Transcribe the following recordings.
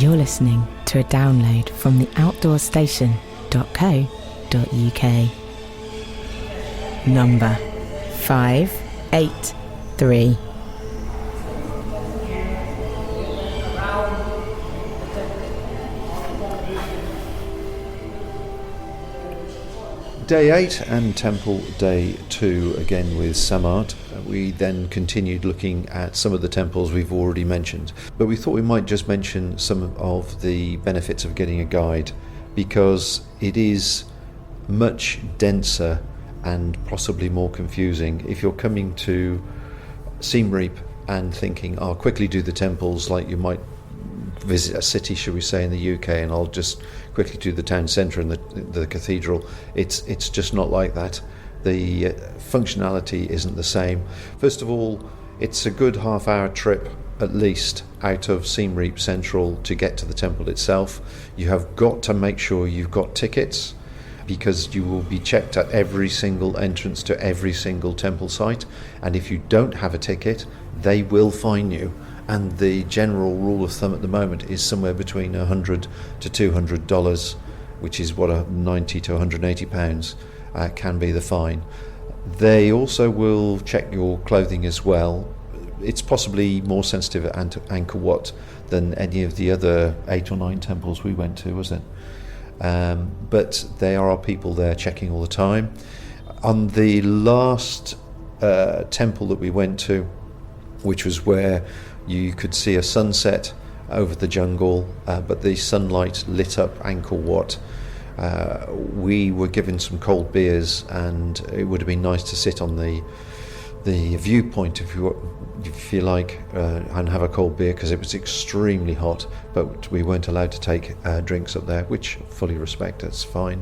You're listening to a download from the outdoorstation.co.uk. Number 583. Day 8 and Temple Day 2 again with Samart. We then continued looking at some of the temples we've already mentioned, but we thought we might just mention some of the benefits of getting a guide, because it is much denser and possibly more confusing. If you're coming to Siem Reap and thinking, I'll quickly do the temples, like you might visit a city, should we say, in the UK, and I'll just quickly do the town centre and the cathedral, it's just not like that. The functionality isn't the same. First of all, it's a good half-hour trip at least out of Siem Reap Central to get to the temple itself. You have got to make sure you've got tickets, because you will be checked at every single entrance to every single temple site, and if you don't have a ticket, they will fine you. And the general rule of thumb at the moment is somewhere between $100 to $200, which is what a $90 to £180 can be the fine. They also will check your clothing as well. It's possibly more sensitive at Angkor Wat than any of the other 8 or 9 temples we went to, was it? But there are people there checking all the time. On the last temple that we went to, which was where you could see a sunset over the jungle, but the sunlight lit up Angkor Wat. We were given some cold beers, and it would have been nice to sit on the viewpoint, if you like, and have a cold beer, because it was extremely hot, but we weren't allowed to take drinks up there, which I fully respect. That's fine.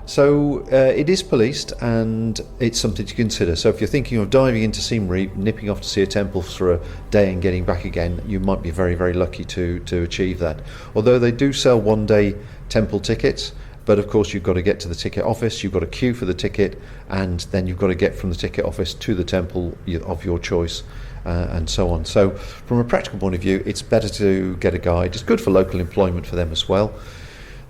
So it is policed, and it's something to consider. So if you're thinking of diving into Siem Reap, nipping off to see a temple for a day and getting back again, you might be very, very lucky to achieve that. Although they do sell one-day temple tickets, but of course you've got to get to the ticket office, you've got to queue for the ticket, and then you've got to get from the ticket office to the temple of your choice, and so on. So from a practical point of view, it's better to get a guide. It's good for local employment for them as well.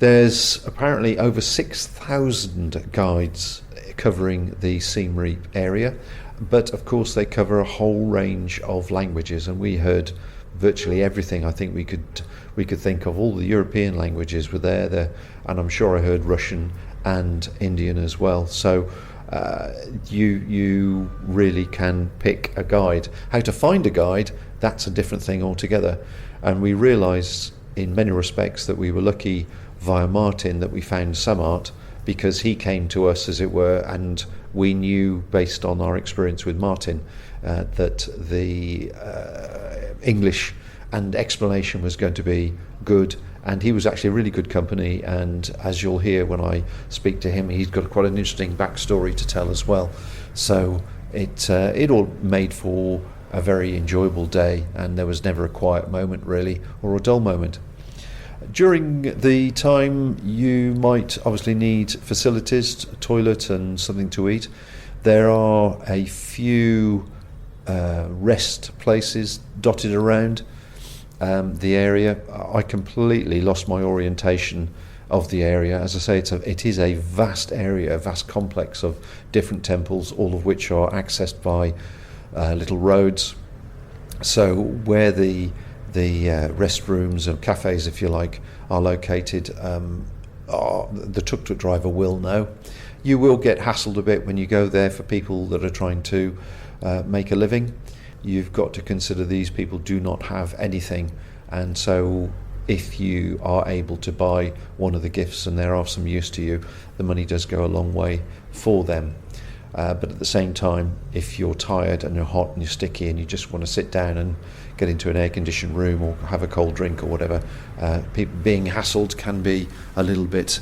There's apparently over 6,000 guides covering the Siem Reap area, but of course they cover a whole range of languages, and we heard virtually everything I think we could think of. All the European languages were there, and I'm sure I heard Russian and Indian as well. So you really can pick a guide. How to find a guide, that's a different thing altogether. And we realised in many respects that we were lucky via Martin that we found Samart, because he came to us, as it were, and we knew based on our experience with Martin that the English and explanation was going to be good, and he was actually a really good company. And as you'll hear when I speak to him, he's got quite an interesting backstory to tell as well. So it all made for a very enjoyable day, and there was never a quiet moment really, or a dull moment. During the time you might obviously need facilities, a toilet and something to eat. There are a few rest places dotted around the area. I completely lost my orientation of the area. As I say, it is a vast area, a vast complex of different temples, all of which are accessed by little roads. So where the restrooms and cafes, if you like, are located, the tuk-tuk driver will know. You will get hassled a bit when you go there for people that are trying to make a living. You've got to consider these people do not have anything, and so if you are able to buy one of the gifts and they're of some use to you, the money does go a long way for them. But at the same time, if you're tired and you're hot and you're sticky and you just want to sit down and get into an air-conditioned room or have a cold drink or whatever, people being hassled can be a little bit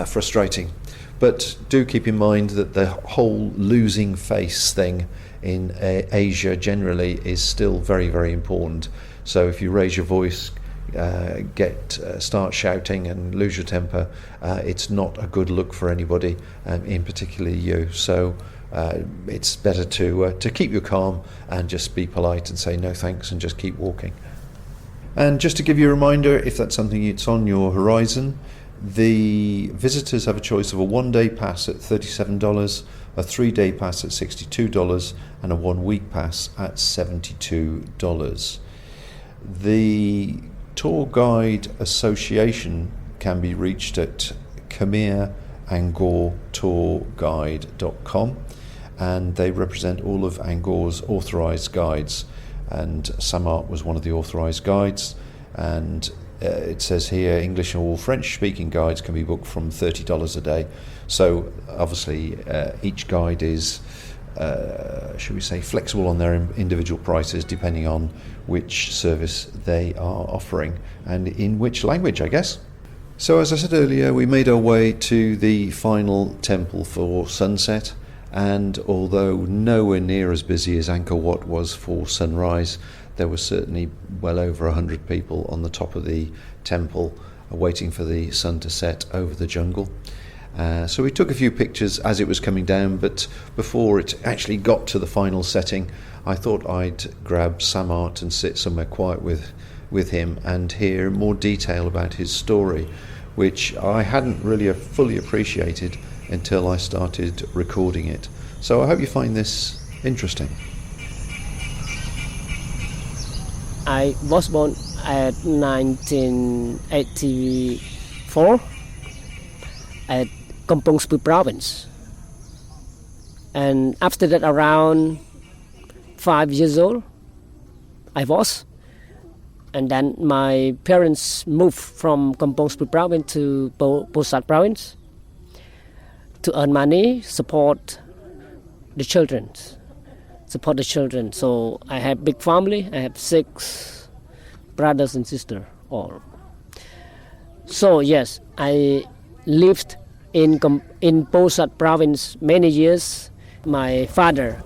frustrating. But do keep in mind that the whole losing face thing in Asia generally is still very, very important. So if you raise your voice, start shouting and lose your temper, it's not a good look for anybody, in particular you. So it's better to keep you calm and just be polite and say no thanks and just keep walking. And just to give you a reminder, if that's something that's on your horizon, the visitors have a choice of a 1-day pass at $37, a 3-day pass at $62, and a 1-week pass at $72. The Tour Guide Association can be reached at khmerangkortourguide.com, and they represent all of Angkor's authorised guides, and Samart was one of the authorised guides, and it says here English or French speaking guides can be booked from $30 a day. So obviously each guide is should we say flexible on their individual prices depending on which service they are offering and in which language, I guess. So as I said earlier, we made our way to the final temple for sunset, and although nowhere near as busy as Angkor Wat was for sunrise, there were certainly well over 100 people on the top of the temple waiting for the sun to set over the jungle. So we took a few pictures as it was coming down, but before it actually got to the final setting, I thought I'd grab Samart and sit somewhere quiet with him and hear more detail about his story, which I hadn't really fully appreciated until I started recording it. So I hope you find this interesting. I was born at 1984 at Kampong Speu province, and after that around 5 years old I was, and then my parents moved from Kampong Speu province to Posat province to earn money, support the children. So I have big family. I have 6 brothers and sisters all. So yes, I lived in Posat province many years. My father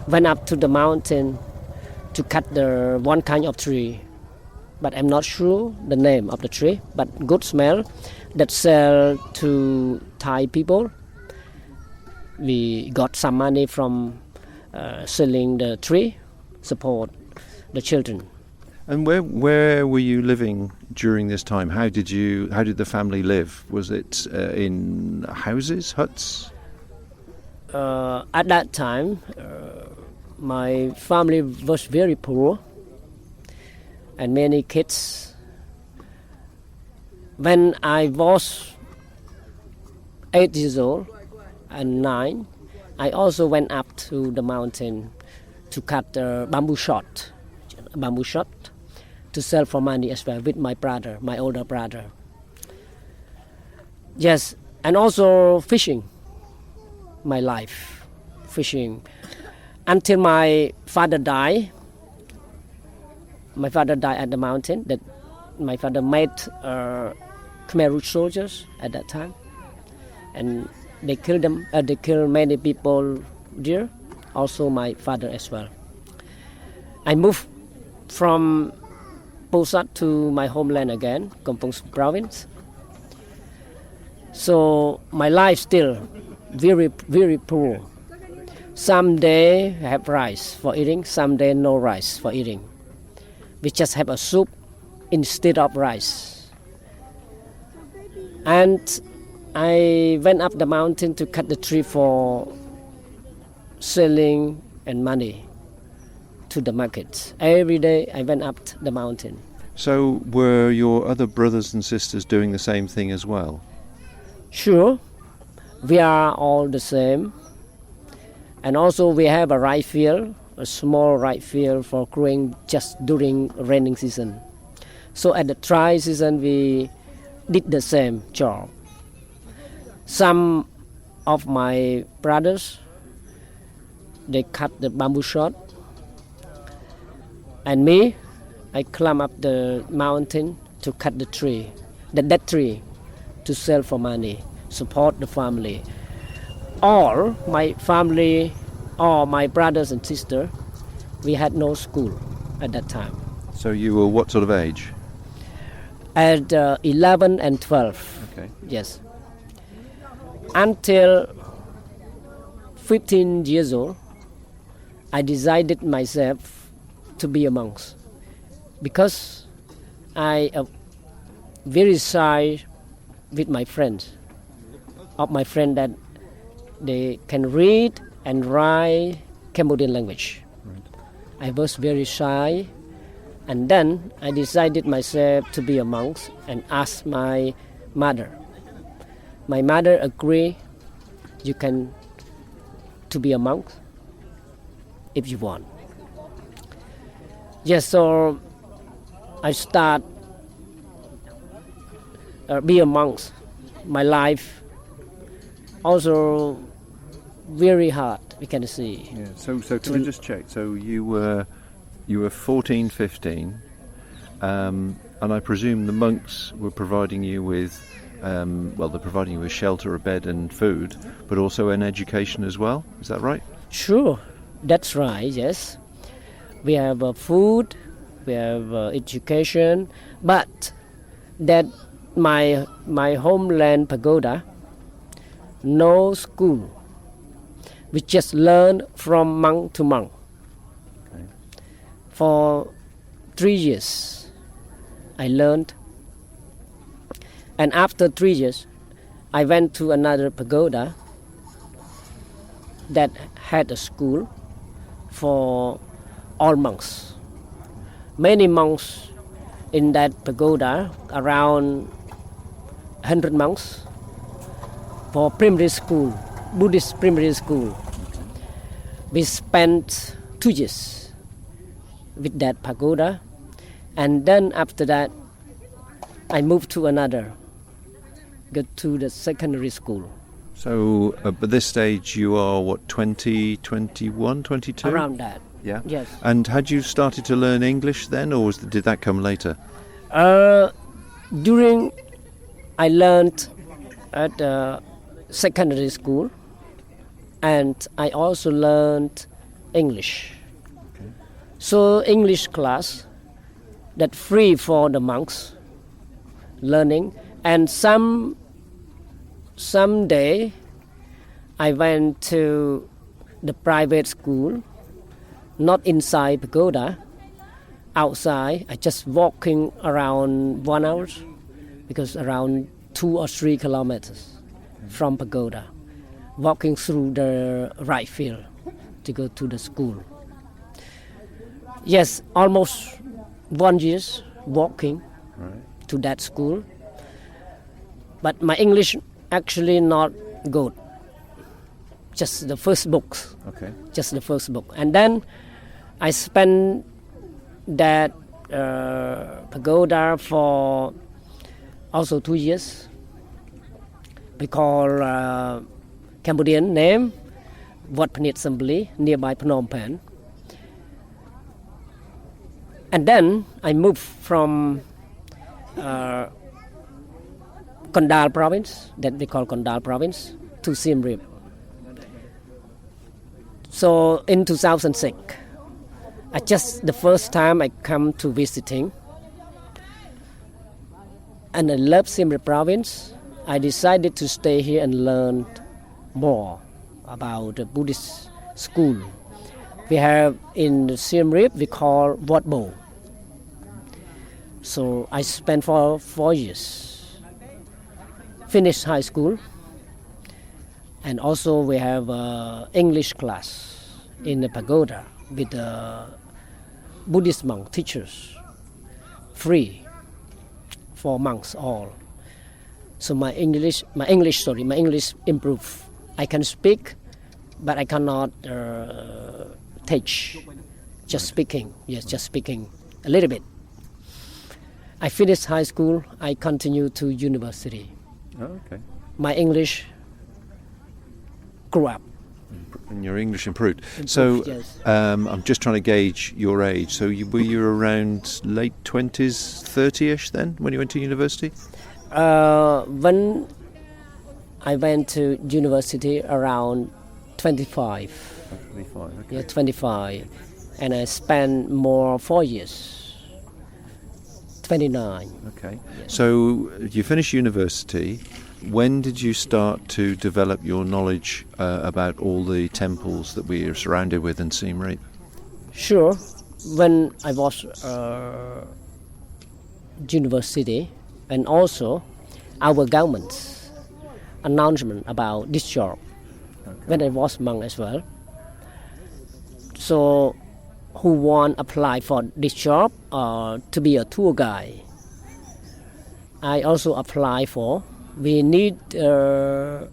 went up to the mountain to cut the one kind of tree, but I'm not sure the name of the tree, but good smell that sell to Thai people. We got some money from selling the tree, support the children. And where were you living during this time? How did the family live? Was it in houses, huts? At that time, my family was very poor and many kids. When I was 8 years old and 9, I also went up to the mountain to cut the bamboo shot to sell for money as well with my brother, my older brother. Yes, and also fishing, my life, fishing. Until my father died. My father died at the mountain. That my father made Khmer Rouge soldiers at that time, and they killed them. They killed many people there. Also my father as well. I moved from Posat to my homeland again, Kampong Speu province. So my life still very, very poor. Some day I have rice for eating, some day no rice for eating. We just have a soup instead of rice. And I went up the mountain to cut the tree for selling and money to the market. Every day I went up the mountain. So were your other brothers and sisters doing the same thing as well? Sure, we are all the same. And also we have a rice field, a small rice field for growing just during raining season. So at the dry season we did the same job. Some of my brothers, they cut the bamboo shot, and me, I climb up the mountain to cut the tree, the dead tree, to sell for money, support the family. All my family, all my brothers and sisters, we had no school at that time. So you were what sort of age? At 11 and 12. Okay. Yes. Until 15 years old, I decided myself to be a monk, because I very shy with my friends, of my friend that they can read and write Cambodian language. I was very shy, and then I decided myself to be a monk and asked my mother. My mother agreed, you can to be a monk if you want. Yes, so I start be a monk. My life also very hard, we can see. Yeah. So can I just check? So you were 14, 15, and I presume the monks were providing you with, they're providing you with shelter, a bed and food, but also an education as well. Is that right? Sure, that's right, yes. We have food, we have education, but that my homeland pagoda, no school. We just learn from monk to monk. Okay. For 3 years, I learned. And after 3 years, I went to another pagoda that had a school for all monks. Many monks in that pagoda, around 100 monks, for primary school, Buddhist primary school. We spent 2 years with that pagoda, and then after that, I moved to another, go to the secondary school. So at this stage you are, 20, 21, 22? Around that. Yeah. Yes. And had you started to learn English then, or did that come later? During I learned at secondary school, and I also learned English. Okay. So English class that free for the monks learning, and some day I went to the private school, not inside pagoda, outside. I just walking around 1 hour, because around 2 or 3 kilometers from pagoda, walking through the rice field to go to the school. Yes, almost 1 year walking to that school. But my English actually not good. Just the first books. Okay. Just the first book. And then I spent that pagoda for also 2 years. We call Cambodian name Wat Panit Assembly, nearby Phnom Penh. And then I moved from Kondal province, that we call Kondal province, to Siem Reap. So in 2006, the first time I come to visiting, and I love Siem Reap province. I decided to stay here and learn more about the Buddhist school. We have in Siem Reap, we call Wat Bo. So I spent for 4 years, finished high school, and also we have English class in the pagoda with Buddhist monk teachers, free for monks all. So my English improved. I can speak, but I cannot teach. Just speaking, just speaking a little bit. I finished high school. I continued to university. Oh, okay. My English grew up. And your English improved. So yes. I'm just trying to gauge your age. So were you around late 20s, 30ish then when you went to university? When I went to university around 25. 25, okay. Yeah, 25. And I spent more 4 years. 29. Okay. Yes. So you finished university. When did you start to develop your knowledge about all the temples that we are surrounded with in Siem Reap? Sure. When I was university and also our government's announcement about this job when I was monk as well. So who want apply for this job to be a tour guide? I also apply for. We need to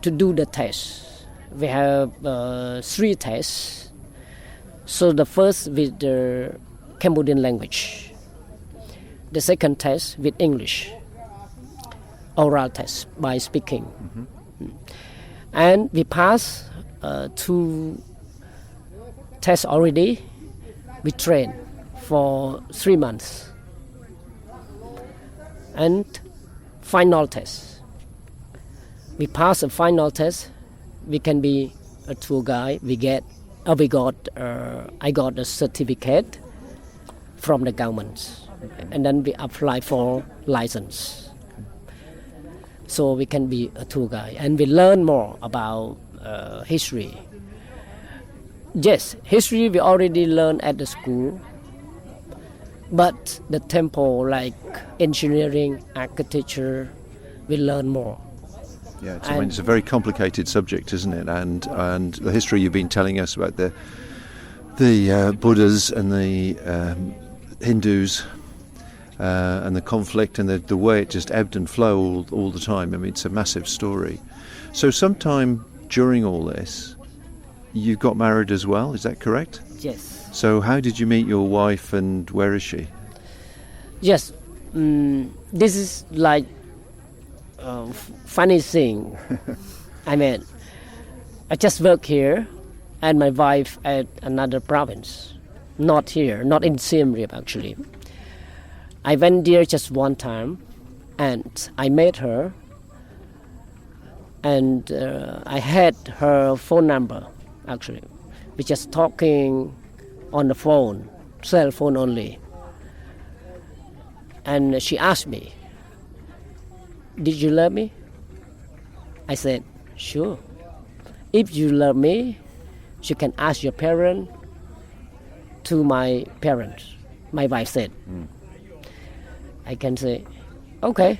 do the test. We have 3 tests. So the first with the Cambodian language, the second test with English, oral test by speaking, and we pass 2 tests already. We train for 3 months, and final test. We pass a final test. We can be a tour guide. I got a certificate from the government, and then we apply for license. So we can be a tour guide, and we learn more about history. Yes, history we already learned at the school, but the temple, like engineering, architecture, we learn more. Yeah, it's a very complicated subject, isn't it? And the history you've been telling us about the Buddhas and the Hindus and the conflict and the way it just ebbed and flowed all the time. I mean, it's a massive story. So sometime during all this, you got married as well, is that correct? Yes. So how did you meet your wife and where is she? Yes. This is like funny thing. I mean, I just work here and my wife at another province. Not here, not in Siem Reap actually. I went there just one time and I met her and I had her phone number actually. We just talking on the phone, cell phone only. And she asked me, "Did you love me?" I said, "Sure. If you love me, you can ask your parents to my parents." My wife said. I can say, "Okay,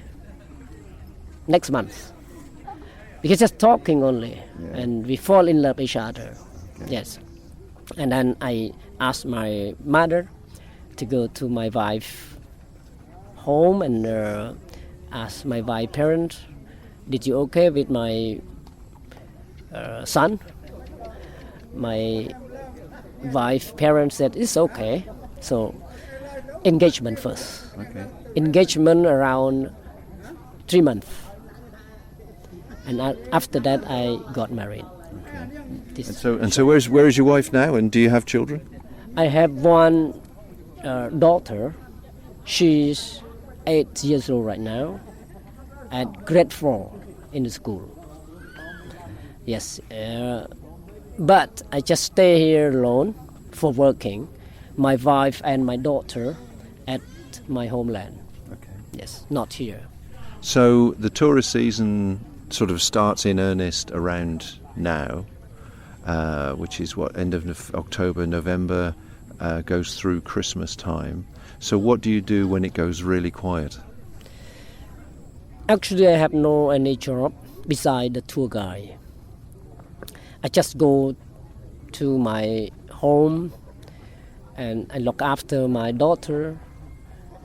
next month." Because just talking only, and we fall in love each other. Yes. And then I asked my mother to go to my wife home and ask my wife parents, "Did you okay with my son?" My wife parents said it's okay. So engagement first. Okay. Engagement around 3 months. And after that I got married. Okay. And so where is your wife now, and do you have children? I have one daughter. She's 8 years old right now at grade 4 in the school. Yes, but I just stay here alone for working. My wife and my daughter at my homeland. Okay. Yes, not here. So the tourist season sort of starts in earnest around now, which is end of October, November, goes through Christmas time. So what do you do when it goes really quiet? Actually, I have no any job beside the tour guide. I just go to my home and I look after my daughter.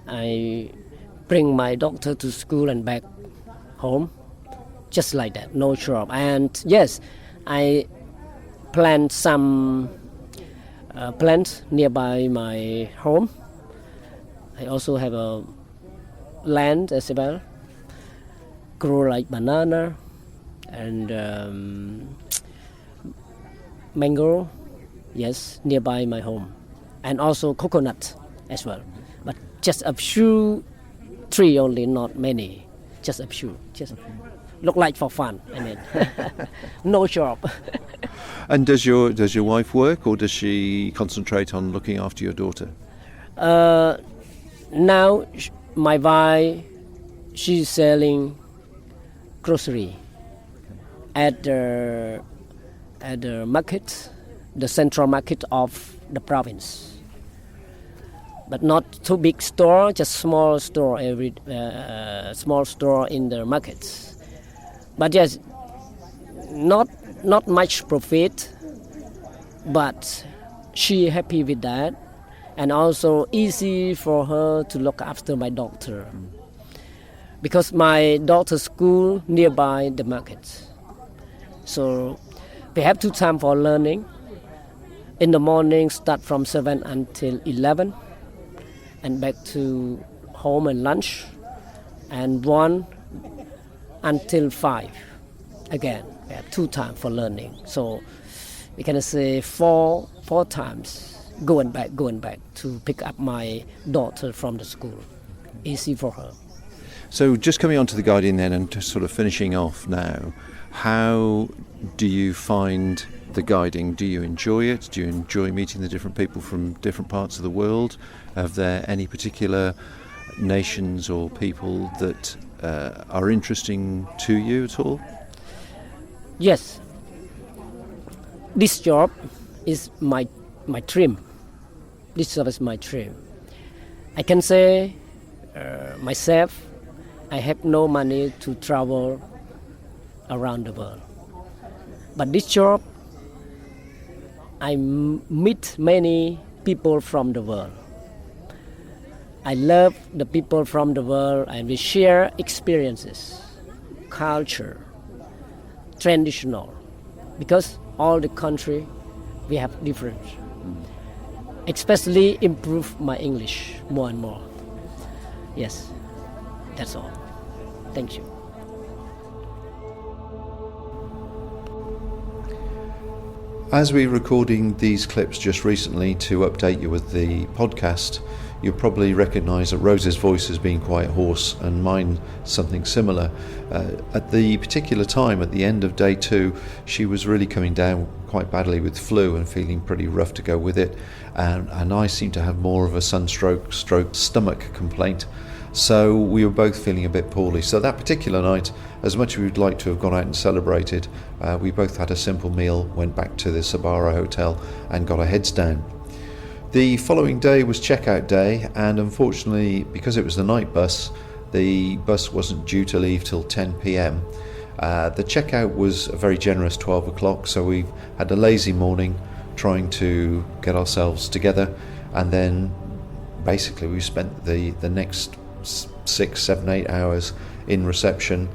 I bring my daughter to school and back home. Just like that, no job. And yes, I plant some plants nearby my home. I also have a land as well, grow like banana and mango, yes, nearby my home. And also coconut as well. But just a few tree only, not many. Just a few. Just look like for fun, I mean. No job. And does your wife work, or does she concentrate on looking after your daughter? Now my wife, she's selling grocery at the market, the central market of the province. but not too big store, just small store, small store in the markets. But yes, not much profit, but she happy with that, and also easy for her to look after my daughter, because my daughter's school nearby the market. So we have 2 times for learning. In the morning, start from 7 until 11, and back to home and lunch, and 1 until 5 again. We have 2 times for learning. So we can say four times going back to pick up my daughter from the school. Easy for her. So just coming on to the Guardian then, and just sort of finishing off now, how do you find the guiding? Do you enjoy it? Do you enjoy meeting the different people from different parts of the world? Are there any particular nations or people that are interesting to you at all? Yes. This job is my dream. This job is my dream. I can say myself, I have no money to travel around the world. But this job, I meet many people from the world. I love the people from the world, and we share experiences, culture, traditional, because all the country we have different. Especially improve my English more and more. Yes, that's all. Thank you. As we're recording these clips just recently to update you with the podcast, you'll probably recognise that Rose's voice has been quite hoarse and mine something similar. At the particular time, at the end of day 2, she was really coming down quite badly with flu and feeling pretty rough to go with it, and I seem to have more of a sunstroke stomach complaint. So we were both feeling a bit poorly. So that particular night, as much as we'd like to have gone out and celebrated, we both had a simple meal, went back to the Sabara hotel and got our heads down. The following day was checkout day, and unfortunately, because it was the night bus, the bus wasn't due to leave till 10 p.m. The checkout was a very generous 12 o'clock, so we had a lazy morning trying to get ourselves together, and then basically we spent the next 6, 7, 8 hours in reception,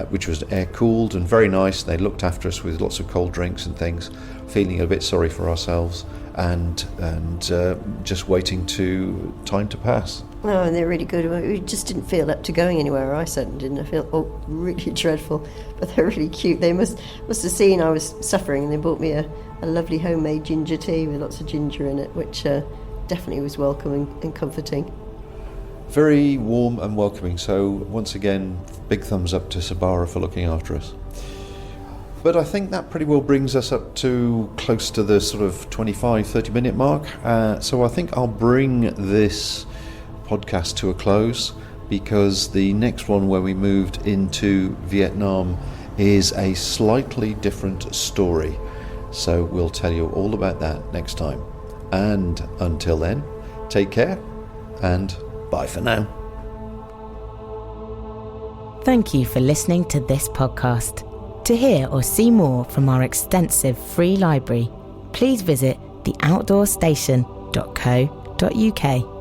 which was air cooled and very nice. They looked after us with lots of cold drinks and things, feeling a bit sorry for ourselves, and just waiting to time to pass. No, and they're really good. We just didn't feel up to going anywhere. I certainly didn't. I felt really dreadful, but they're really cute. They must have seen I was suffering, and they bought me a lovely homemade ginger tea with lots of ginger in it, which definitely was welcoming and comforting. Very warm and welcoming. So once again, big thumbs up to Sabara for looking after us. But I think that pretty well brings us up to close to the sort of 25-30 minute mark. So I think I'll bring this podcast to a close, because the next one, where we moved into Vietnam, is a slightly different story. So we'll tell you all about that next time. And until then, take care and bye for now. Thank you for listening to this podcast. To hear or see more from our extensive free library, please visit theoutdoorstation.co.uk.